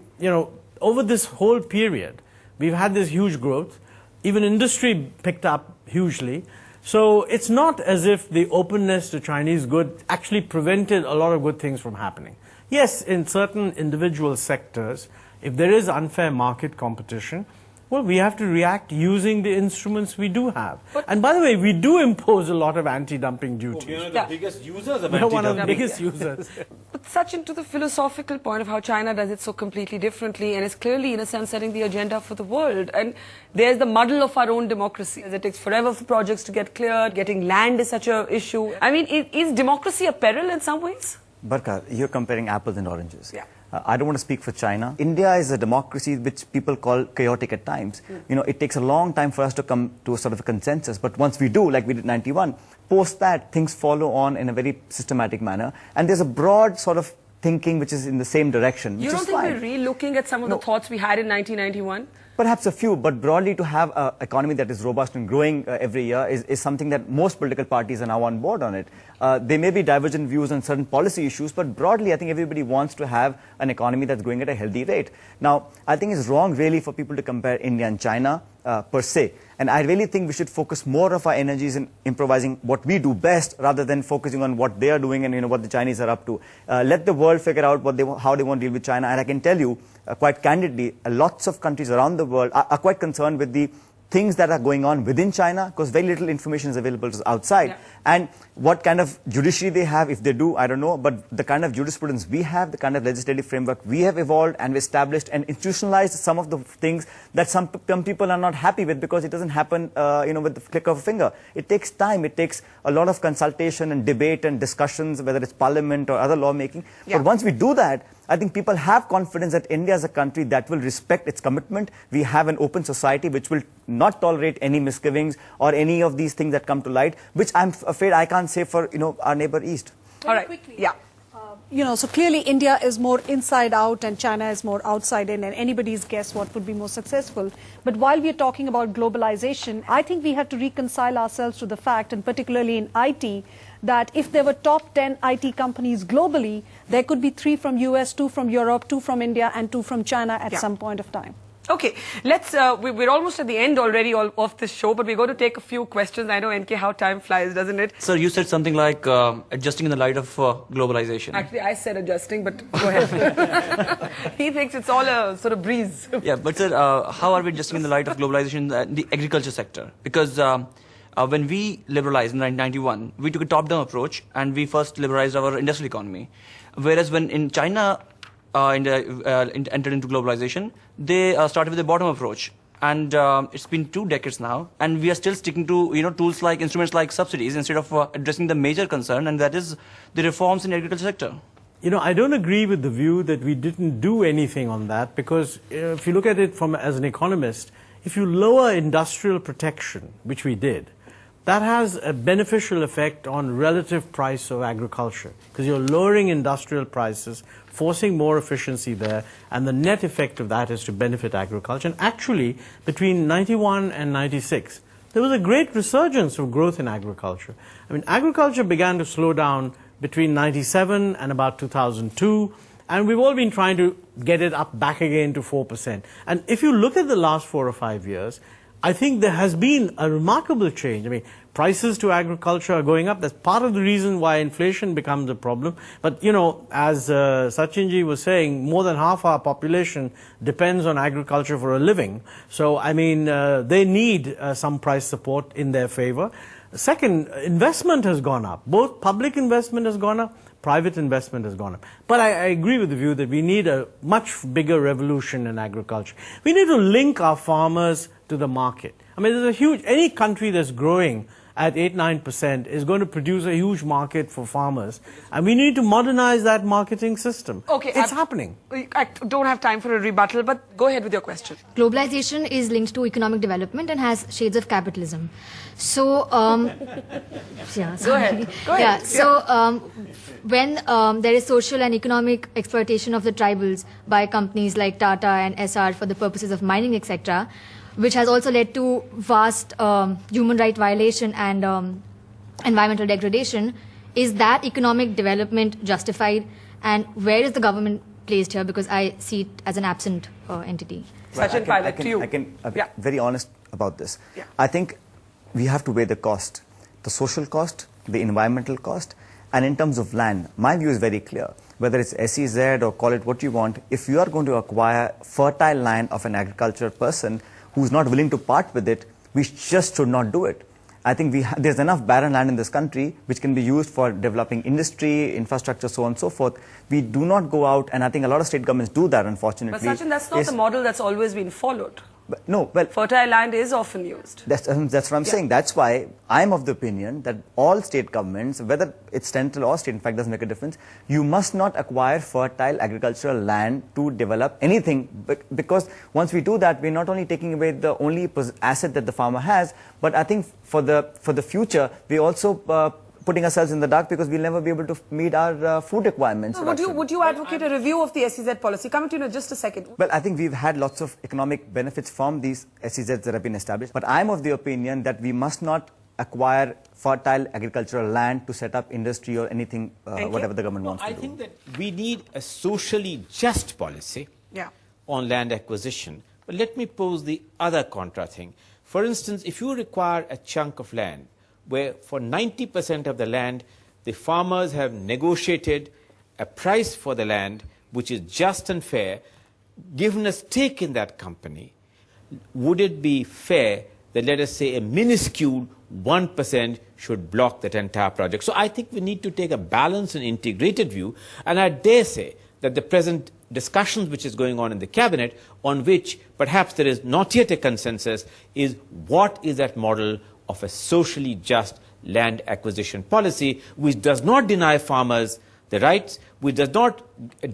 [SPEAKER 4] over this whole period, we've had this huge growth. Even industry picked up hugely. So it's not as if the openness to Chinese goods actually prevented a lot of good things from happening. Yes, in certain individual sectors, if there is unfair market competition, Well, we have to react using the instruments we do have. And by the way, we do impose a lot of anti-dumping duties.
[SPEAKER 5] We're one of the biggest users of
[SPEAKER 4] We're one of the
[SPEAKER 5] anti-dumping.
[SPEAKER 4] biggest users.
[SPEAKER 2] But Sachin, to the philosophical point of how China does it so completely differently and is clearly, in a sense, setting the agenda for the world. And there's the muddle of our own democracy. It takes forever for projects to get cleared. Getting land is such an issue. I mean, is democracy a peril in some ways?
[SPEAKER 3] Barka, you're comparing apples and oranges.
[SPEAKER 2] Yeah.
[SPEAKER 3] I don't want to speak for China. India is a democracy which people call chaotic at times. You know, it takes a long time for us to come to a sort of a consensus. But once we do, like we did in 91, post that, things follow on in a very systematic manner. And there's a broad sort of thinking which is in the same direction.
[SPEAKER 2] You don't think we're re-looking at some of the thoughts we had in 1991?
[SPEAKER 3] Perhaps a few, but broadly to have an economy that is robust and growing every year is something that most political parties are now on board on it. There may be divergent views on certain policy issues, but broadly I think everybody wants to have an economy that's growing at a healthy rate. Now, I think it's wrong really for people to compare India and China per se. And I really think we should focus more of our energies in improvising what we do best rather than focusing on what they are doing and what the Chinese are up to. Let the world figure out how they want to deal with China. And I can tell you quite candidly, lots of countries around the world are quite concerned with the things that are going on within China because very little information is available to us outside. Yeah. And what kind of judiciary they have, if they do, I don't know. But the kind of jurisprudence we have, the kind of legislative framework we have evolved and established and institutionalized some of the things that some people are not happy with because it doesn't happen, with the click of a finger. It takes time. It takes a lot of consultation and debate and discussions, whether it's parliament or other lawmaking. Yeah. But once we do that, I think people have confidence that India is a country that will respect its commitment. We have an open society which will not tolerate any misgivings or any of these things that come to light, which I'm afraid I can't say for our neighbor East.
[SPEAKER 6] All right. Quickly. Yeah. So clearly India is more inside out and China is more outside in, and anybody's guess what would be more successful. But while we are talking about globalization, I think we have to reconcile ourselves to the fact, and particularly in IT, that if there were top 10 IT companies globally, there could be 3 from US, 2 from Europe, 2 from India, and 2 from China at some point of time.
[SPEAKER 2] Okay, we're almost at the end already of this show, but we're going to take a few questions. I know, NK, how time flies, doesn't it?
[SPEAKER 13] Sir, you said something like adjusting in the light of globalization.
[SPEAKER 2] Actually, I said adjusting, but go ahead. He thinks it's all a sort of breeze.
[SPEAKER 13] Yeah, but sir, how are we adjusting in the light of globalization in the agriculture sector? Because when we liberalized in 1991, we took a top-down approach and we first liberalized our industrial economy. Whereas when in China entered into globalization, they started with a bottom approach. And it's been 2 decades now, and we are still sticking to tools like instruments like subsidies instead of addressing the major concern, and that is the reforms in the agriculture sector.
[SPEAKER 4] I don't agree with the view that we didn't do anything on that, because if you look at it as an economist, if you lower industrial protection, which we did, that has a beneficial effect on relative price of agriculture, because you're lowering industrial prices, forcing more efficiency there, and the net effect of that is to benefit agriculture. And actually, between 91 and 96, there was a great resurgence of growth in agriculture. I mean, agriculture began to slow down between 97 and about 2002, and we've all been trying to get it up back again to 4%. And if you look at the last 4 or 5 years, I think there has been a remarkable change. I mean, prices to agriculture are going up. That's part of the reason why inflation becomes a problem. But, as Sachinji was saying, more than half our population depends on agriculture for a living. So, I mean, they need some price support in their favor. Second, investment has gone up. Both public investment has gone up, private investment has gone up. But I agree with the view that we need a much bigger revolution in agriculture. We need to link our farmers to the market. I mean, there's any country that's growing at 8-9% is going to produce a huge market for farmers, and we need to modernize that marketing system. Okay, it's happening.
[SPEAKER 2] I don't have time for a rebuttal, but go ahead with your question.
[SPEAKER 14] Globalization is linked to economic development and has shades of capitalism. So, yeah.
[SPEAKER 2] Go ahead.
[SPEAKER 14] Yeah. So, when there is social and economic exploitation of the tribals by companies like Tata and SR for the purposes of mining, etc., which has also led to vast human right violation and environmental degradation, is that economic development justified? And where is the government placed here? Because I see it as an absent entity.
[SPEAKER 2] Sachin, Pilot, to you.
[SPEAKER 3] I can be very honest about this. Yeah. I think we have to weigh the cost, the social cost, the environmental cost, and in terms of land, my view is very clear. Whether it's SEZ or call it what you want, if you are going to acquire fertile land of an agricultural person who's not willing to part with it, we just should not do it. I think there's enough barren land in this country which can be used for developing industry, infrastructure, so on and so forth. We do not go out, and I think a lot of state governments do that, unfortunately.
[SPEAKER 2] But Sachin, that's not the model that's always been followed.
[SPEAKER 3] But no, well,
[SPEAKER 2] fertile land is often used.
[SPEAKER 3] That's what I'm saying. That's why I'm of the opinion that all state governments, whether it's central or state, in fact, doesn't make a difference. You must not acquire fertile agricultural land to develop anything, because once we do that, we're not only taking away the only asset that the farmer has, but I think for the future, we also putting ourselves in the dark, because we'll never be able to meet our food requirements.
[SPEAKER 2] So would you advocate a review of the SEZ policy? Coming to you in just a second.
[SPEAKER 3] Well, I think we've had lots of economic benefits from these SEZs that have been established. But I'm of the opinion that we must not acquire fertile agricultural land to set up industry or anything, whatever the government wants to do.
[SPEAKER 5] I think that we need a socially just policy on land acquisition. But let me pose the other contra thing. For instance, if you require a chunk of land, where for 90% of the land, the farmers have negotiated a price for the land which is just and fair, given a stake in that company, would it be fair that, let us say, a minuscule 1% should block that entire project? So I think we need to take a balanced and integrated view, and I dare say that the present discussions which is going on in the cabinet, on which perhaps there is not yet a consensus, is what is that model of a socially just land acquisition policy, which does not deny farmers the rights, which does not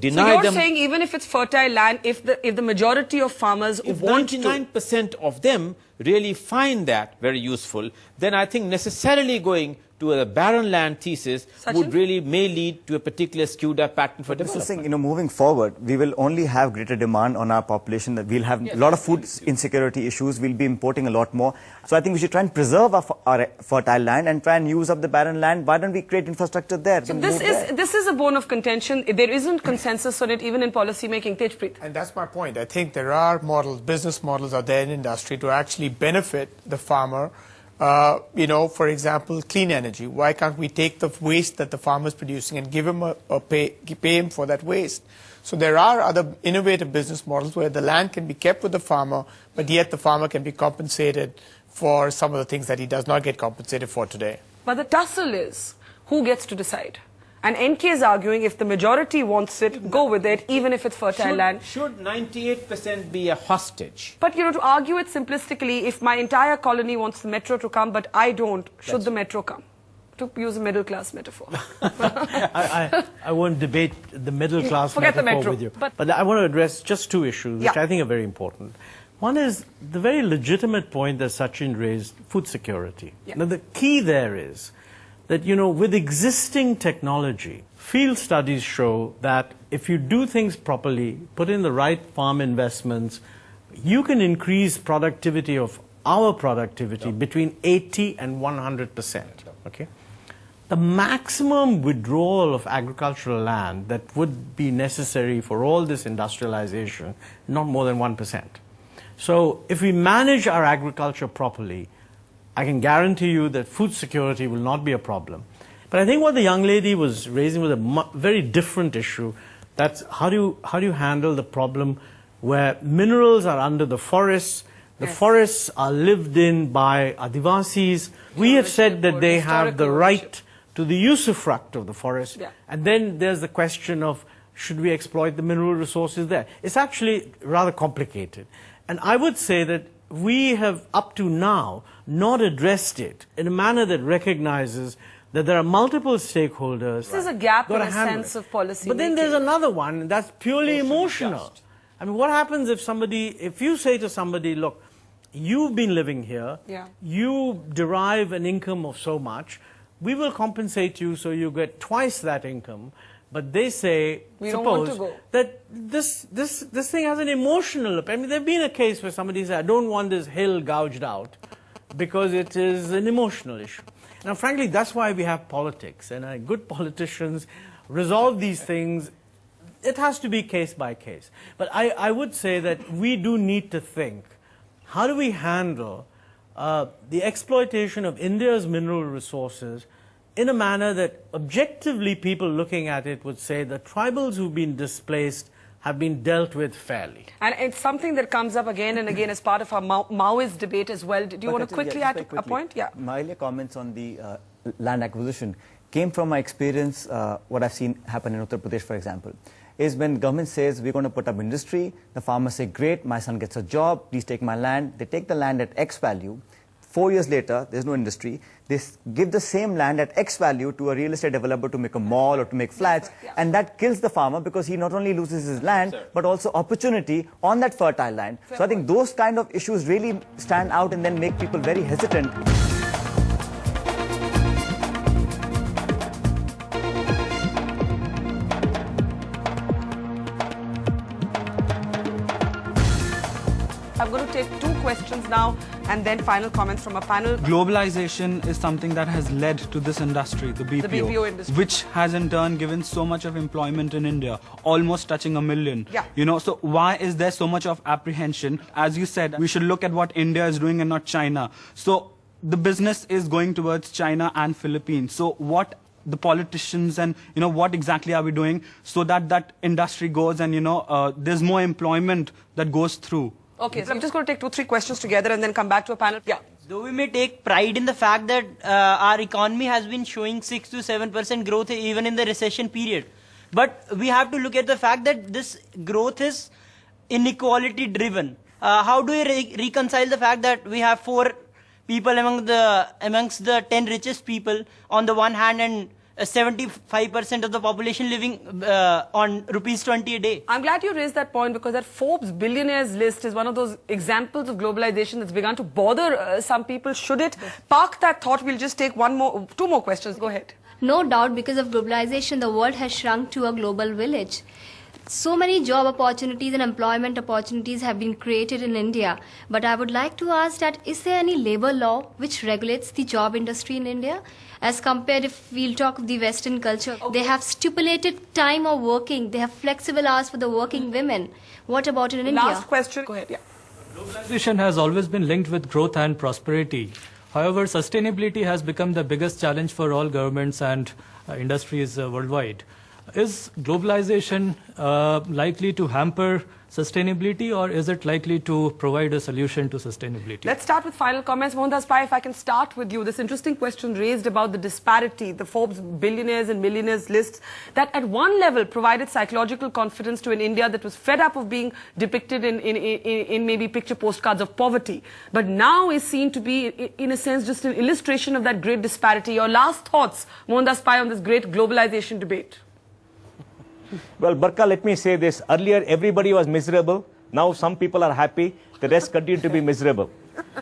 [SPEAKER 5] deny them.
[SPEAKER 2] So you're saying even if it's fertile land, if the majority of farmers want to,
[SPEAKER 5] 99% of them really find that very useful, then I think necessarily going to a barren land thesis would really may lead to a particular skewed up pattern for development.
[SPEAKER 3] Saying, moving forward, we will only have greater demand on our population. That we'll have a lot of food insecurity issues. We'll be importing a lot more. So I think we should try and preserve our fertile land and try and use up the barren land. Why don't we create infrastructure there?
[SPEAKER 2] So this is a bone of contention. There isn't consensus on it even in policy making. Tejpreet.
[SPEAKER 7] And that's my point. I think there are business models out there in industry to actually benefit the farmer. For example, clean energy. Why can't we take the waste that the farmer is producing and give him pay him for that waste? So there are other innovative business models where the land can be kept with the farmer, but yet the farmer can be compensated for some of the things that he does not get compensated for today.
[SPEAKER 2] But the tussle is, who gets to decide? And NK is arguing if the majority wants it, go with it, even if it's fertile land.
[SPEAKER 5] Should 98% be a hostage?
[SPEAKER 2] But, to argue it simplistically, if my entire colony wants the metro to come, but I don't, should the metro come? To use a middle-class metaphor.
[SPEAKER 4] I won't debate the middle-class metaphor with you.
[SPEAKER 2] But
[SPEAKER 4] I want to address just two issues, which I think are very important. One is the very legitimate point that Sachin raised, food security. Now, the key there is that, with existing technology, field studies show that if you do things properly, put in the right farm investments, you can increase productivity of our productivity between 80 and 100%. Okay? The maximum withdrawal of agricultural land that would be necessary for all this industrialization, not more than 1%. So if we manage our agriculture properly, I can guarantee you that food security will not be a problem. But I think what the young lady was raising was a very different issue. That's how do you handle the problem where minerals are under the forests, the forests are lived in by Adivasis. We have said that they have the right to the usufruct of the forest. And then there's the question of, should we exploit the mineral resources there? It's actually rather complicated. And I would say that we have, up to now, not addressed it in a manner that recognizes that there are multiple stakeholders.
[SPEAKER 2] This is a gap in a sense of policy.
[SPEAKER 4] But then there's another one, and that's purely emotional. I mean, what happens if you say to somebody, look, you've been living here, you derive an income of so much, we will compensate you so you get twice that income. But they say, suppose, that this thing has an emotional, I mean, there's been a case where somebody said, I don't want this hill gouged out because it is an emotional issue. Now, frankly, that's why we have politics, and good politicians resolve these things. It has to be case by case. But I would say that we do need to think, how do we handle the exploitation of India's mineral resources in a manner that objectively people looking at it would say the tribals who've been displaced have been dealt with fairly.
[SPEAKER 2] And it's something that comes up again and again as part of our Maoist debate as well. Do you want to quickly add a point? Yeah.
[SPEAKER 3] My earlier comments on the land acquisition came from my experience, what I've seen happen in Uttar Pradesh, for example, is when government says we're going to put up industry, the farmers say, great, my son gets a job, please take my land. They take the land at X value. 4 years later, there's no industry. They give the same land at X value to a real estate developer to make a mall or to make flats, and that kills the farmer because he not only loses his land, but also opportunity on that fertile land. So I think those kind of issues really stand out and then make people very hesitant.
[SPEAKER 2] I'm going to take 2 questions now and then final comments from a panel.
[SPEAKER 15] Globalization is something that has led to this industry, the BPO
[SPEAKER 2] industry,
[SPEAKER 15] which has in turn given so much of employment in India, almost touching 1 million.
[SPEAKER 2] Yeah.
[SPEAKER 15] You know, so why is there so much of apprehension? As you said, we should look at what India is doing and not China. So the business is going towards China and Philippines. So what the politicians and, you know, what exactly are we doing so that that industry goes and, you know, there's more employment that goes through?
[SPEAKER 2] Okay, so I'm just going to take 2-3 questions together and then come back to a panel. Yeah.
[SPEAKER 16] Though we may take pride in the fact that our economy has been showing 6 to 7% growth even in the recession period, but we have to look at the fact that this growth is inequality driven. How do we reconcile the fact that we have 4 people amongst the 10 richest people on the one hand and 75% of the population living on rupees 20 a day?
[SPEAKER 2] I'm glad you raised that point because that Forbes billionaires list is one of those examples of globalization that's begun to bother some people. Should it? Park that thought. We'll just take 2 more questions. Go ahead.
[SPEAKER 17] No doubt, because of globalization, the world has shrunk to a global village. So many job opportunities and employment opportunities have been created in India. But I would like to ask that, is there any labor law which regulates the job industry in India? As compared, if we'll talk of the Western culture, they have stipulated time of working, they have flexible hours for the working women. What about in India?
[SPEAKER 2] Last question. Go ahead. Yeah.
[SPEAKER 18] Globalization has always been linked with growth and prosperity. However, sustainability has become the biggest challenge for all governments and industries worldwide. Is globalization likely to hamper sustainability, or is it likely to provide a solution to sustainability?
[SPEAKER 2] Let's start with final comments. Mohandas Pai, if I can start with you. This interesting question raised about the disparity, the Forbes billionaires and millionaires lists that at one level provided psychological confidence to an India that was fed up of being depicted in maybe picture postcards of poverty, but now is seen to be, in a sense, just an illustration of that great disparity. Your last thoughts, Mohandas Pai, on this great globalization debate?
[SPEAKER 10] Well, Barka, let me say this. Earlier, everybody was miserable. Now, some people are happy. The rest continue to be miserable.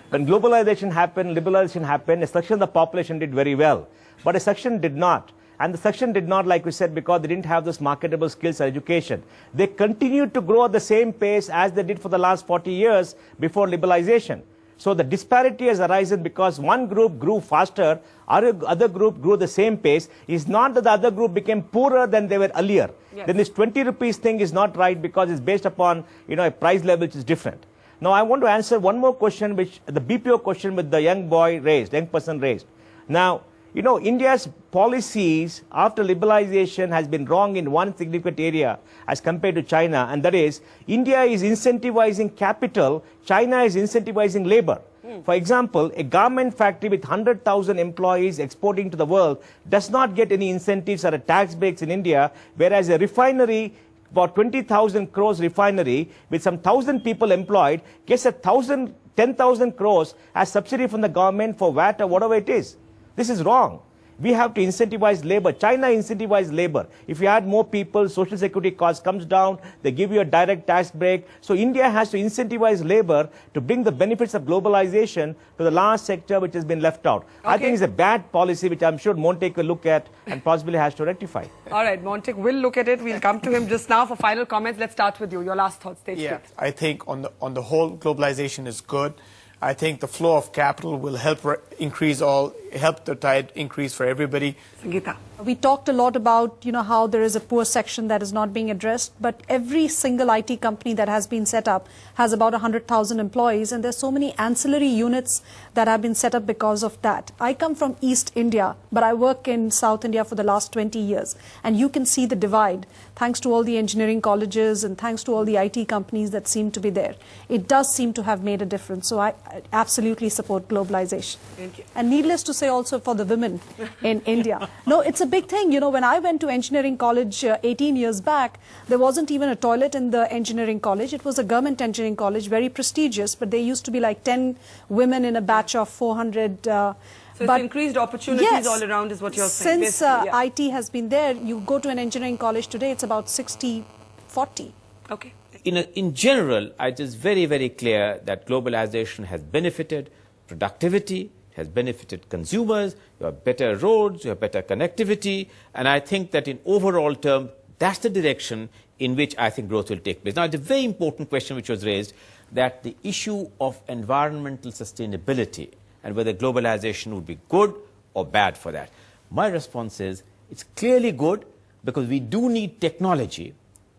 [SPEAKER 10] When globalization happened, liberalization happened, a section of the population did very well. But a section did not. And the section did not, like we said, because they didn't have those marketable skills or education. They continued to grow at the same pace as they did for the last 40 years before liberalization. So the disparity has arisen because one group grew faster, other group grew the same pace. It's not that the other group became poorer than they were earlier. Yes. Then this 20 rupees thing is not right because it's based upon, you know, a price level which is different. Now I want to answer one more question, which the BPO question with the young person raised. Now, you know, India's policies after liberalization has been wrong in one significant area as compared to China, and that is India is incentivizing capital, China is incentivizing labor. For example, a garment factory with 100,000 employees exporting to the world does not get any incentives or a tax breaks in India, whereas a refinery, about 20,000 crores refinery with some 1,000 people employed gets 10,000 crores as subsidy from the government for VAT or whatever it is. This is wrong. We have to incentivize labor. China incentivized labor. If you add more people, social security cost comes down, they give you a direct tax break. So India has to incentivize labor to bring the benefits of globalization to the last sector which has been left out. Okay. I think it's a bad policy which I'm sure Montek will look at and possibly has to rectify.
[SPEAKER 2] All right, Montek will look at it. We'll come to him just now for final comments. Let's start with you. Your last thoughts, State Street.
[SPEAKER 7] I think on the whole, globalization is good. I think the flow of capital will help increase all help the tide increase for everybody.
[SPEAKER 2] Sangeeta.
[SPEAKER 6] We talked a lot about, how there is a poor section that is not being addressed, but every single IT company that has been set up has about 100,000 employees, and there's so many ancillary units that have been set up because of that. I come from East India, but I work in South India for the last 20 years, and you can see the divide thanks to all the engineering colleges and thanks to all the IT companies that seem to be there. It does seem to have made a difference, so I absolutely support globalization.
[SPEAKER 2] Thank you.
[SPEAKER 6] And needless to say, also for the women in India. No, it's a big thing. When I went to engineering college 18 years back, there wasn't even a toilet in the engineering college. It was a government engineering college, very prestigious, but there used to be like 10 women in a batch of 400.
[SPEAKER 2] So it's increased opportunities all around is what you're saying.
[SPEAKER 6] Since IT has been there, you go to an engineering college today, it's about 60-40.
[SPEAKER 2] Okay.
[SPEAKER 5] In general, it is very, very clear that globalization has benefited productivity, has benefited consumers, you have better roads, you have better connectivity, and I think that in overall terms, that's the direction in which I think growth will take place. Now, it's a very important question which was raised, that the issue of environmental sustainability and whether globalization would be good or bad for that. My response is, it's clearly good because we do need technology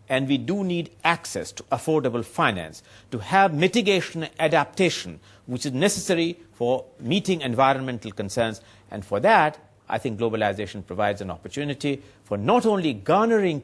[SPEAKER 5] and we do need access to affordable finance to have mitigation and adaptation, which is necessary for meeting environmental concerns. And for that, I think globalization provides an opportunity for not only garnering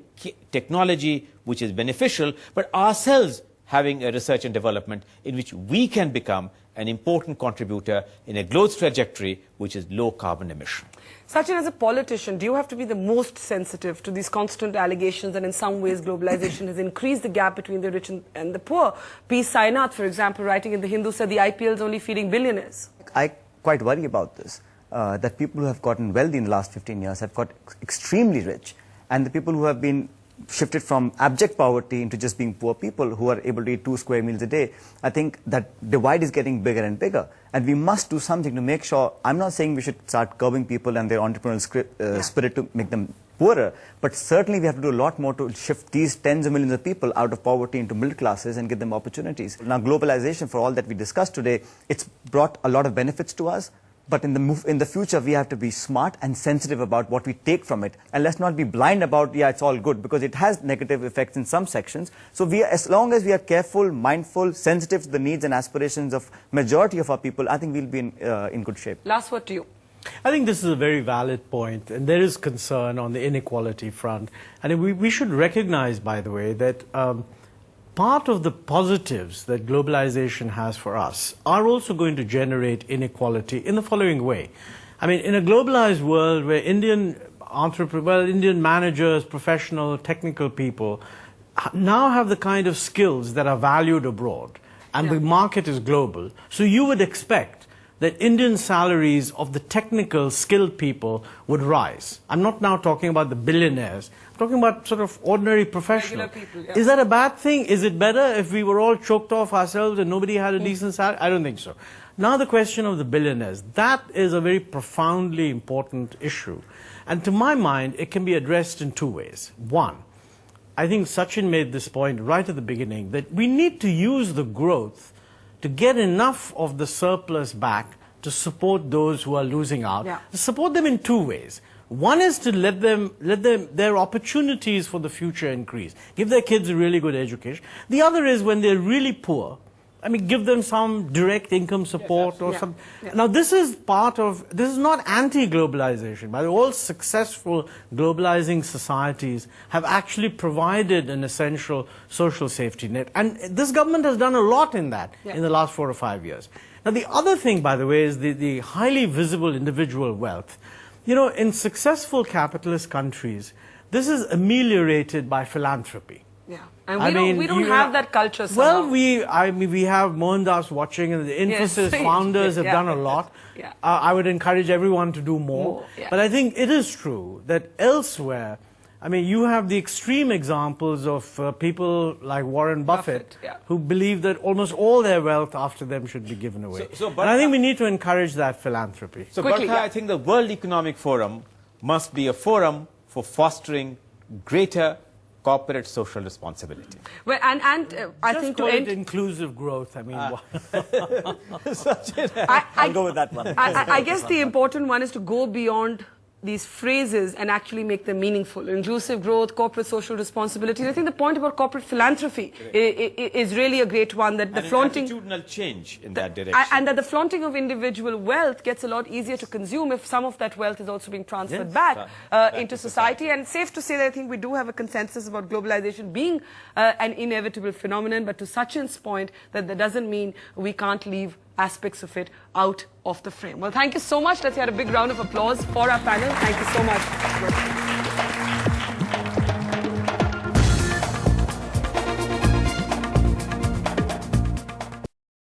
[SPEAKER 5] technology which is beneficial, but ourselves having a research and development in which we can become an important contributor in a growth trajectory which is low carbon emission.
[SPEAKER 2] Sachin, as a politician, do you have to be the most sensitive to these constant allegations that in some ways globalization has increased the gap between the rich and the poor? P. Sainath, for example, writing in The Hindu, said the IPL is only feeding billionaires.
[SPEAKER 3] I quite worry about this, that people who have gotten wealthy in the last 15 years have got extremely rich, and the people who have been shifted from abject poverty into just being poor people who are able to eat 2 square meals a day. I think that divide is getting bigger and bigger, and we must do something to make sure. I'm not saying we should start curbing people and their entrepreneurial spirit to make them poorer, but certainly we have to do a lot more to shift these tens of millions of people out of poverty into middle classes and give them opportunities. Now, globalization, for all that we discussed today, it's brought a lot of benefits to us. But in the future, we have to be smart and sensitive about what we take from it. And let's not be blind about, it's all good, because it has negative effects in some sections. So as long as we are careful, mindful, sensitive to the needs and aspirations of majority of our people, I think we'll be in good shape.
[SPEAKER 2] Last word to you.
[SPEAKER 4] I think this is a very valid point, and there is concern on the inequality front. And we should recognize, by the way, that part of the positives that globalization has for us are also going to generate inequality in the following way. I mean, in a globalized world where Indian managers, professional, technical people now have the kind of skills that are valued abroad, and the market is global, so you would expect that Indian salaries of the technical, skilled people would rise. I'm not now talking about the billionaires. I'm talking about sort of ordinary professionals.
[SPEAKER 2] People,
[SPEAKER 4] Is that a bad thing? Is it better if we were all choked off ourselves and nobody had a decent salary? I don't think so. Now the question of the billionaires. That is a very profoundly important issue. And to my mind, it can be addressed in 2 ways. One, I think Sachin made this point right at the beginning, that we need to use the growth to get enough of the surplus back to support those who are losing out. Support them in 2 ways. One is to let their opportunities for the future increase. Give their kids a really good education. The other is when they're really poor, I mean, give them some direct income support or something. Now, this is not anti-globalization. By the way, all successful globalizing societies have actually provided an essential social safety net. And this government has done a lot in that in the last 4 or 5 years. Now, the other thing, by the way, is the highly visible individual wealth. In successful capitalist countries, this is ameliorated by philanthropy.
[SPEAKER 2] And we don't have that culture somehow.
[SPEAKER 4] Well, we have Mohandas watching, and the Infosys founders have done a lot. I would encourage everyone to do more. But I think it is true that elsewhere, I mean, you have the extreme examples of people like Warren Buffett who believe that almost all their wealth after them should be given away. And I think we need to encourage that philanthropy.
[SPEAKER 5] So, Barkha, I think the World Economic Forum must be a forum for fostering greater corporate social responsibility.
[SPEAKER 2] Well, I think to end
[SPEAKER 4] inclusive growth. I mean,
[SPEAKER 3] I'll go with that one.
[SPEAKER 2] I guess the important one is to go beyond these phrases and actually make them meaningful. Inclusive growth, corporate social responsibility. And I think the point about corporate philanthropy is really a great one, that the flaunting...
[SPEAKER 5] attitudinal change in that direction.
[SPEAKER 2] And that the flaunting of individual wealth gets a lot easier to consume if some of that wealth is also being transferred back into society. And safe to say that I think we do have a consensus about globalization being an inevitable phenomenon, but to Sachin's point, that doesn't mean we can't leave aspects of it out of the frame. Well, thank you so much. Let's have a big round of applause for our panel. Thank you so much.